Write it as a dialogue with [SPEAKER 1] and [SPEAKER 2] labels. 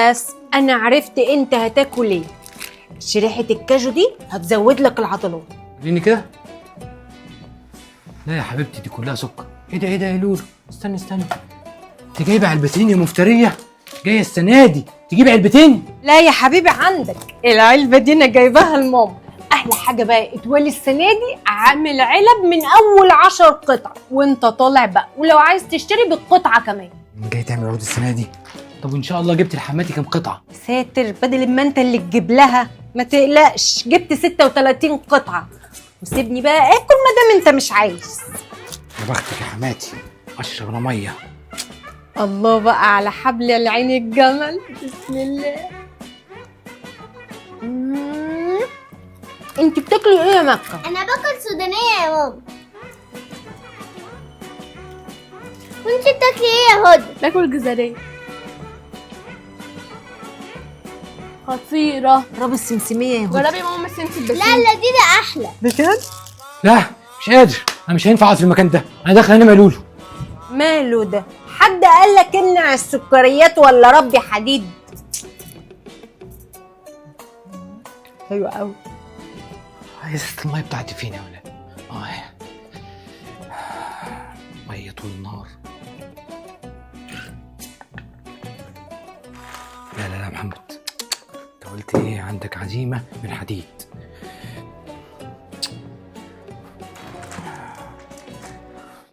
[SPEAKER 1] بس انا عرفت انت هتاكل ايه. شريحه الكاجو دي هتزود لك العضلات.
[SPEAKER 2] وريني كده. لا يا حبيبتي دي كلها سكر. ايه ده يا لولو؟ استني انت جايبه علبتين يا مفتريه؟ جايه السنه دي تجيب علبتين؟
[SPEAKER 1] لا يا حبيبي، عندك العلبه دي انا جايباها لماما. احلى حاجه بقى اتولي السنه دي عامل علب من اول 10 قطع وانت طالع بقى، ولو عايز تشتري بالقطعه كمان.
[SPEAKER 2] جاي تعمل عروض السنه دي؟ طب وان شاء الله جبت لحماتي كام قطعه؟
[SPEAKER 1] ساتر، بدل ما انت اللي تجيب لها ما تقلقش، جبت 36 قطعه. وسيبني بقى اكل ما دام انت مش عايز.
[SPEAKER 2] يا بختك يا حماتي، اشرب انا ميه.
[SPEAKER 1] الله بقى على حبل العين الجمل، بسم الله. انت بتاكلي ايه يا مكة؟
[SPEAKER 3] انا باكل سودانيه يا ماما. وانت بتاكلي ايه يا هدى؟
[SPEAKER 4] باكل جزرية خطيرة.
[SPEAKER 1] رب السمسمية يا هدى.
[SPEAKER 4] جربي يا ماما السمسم بس.
[SPEAKER 3] لا دي احلى
[SPEAKER 1] بجد؟
[SPEAKER 2] لا مش قادر، انا مش هينفع اقعد في المكان ده، انا داخل انام يا لولو.
[SPEAKER 1] ماله ده؟ حد قال لك امنع السكريات ولا ربي حديد؟ حلو قوي.
[SPEAKER 2] ازازة الميه بتاعتي فين يا ولاد؟ ميه طول النهار. لا محمد، انت قلت ايه؟ عندك عزيمه من حديد.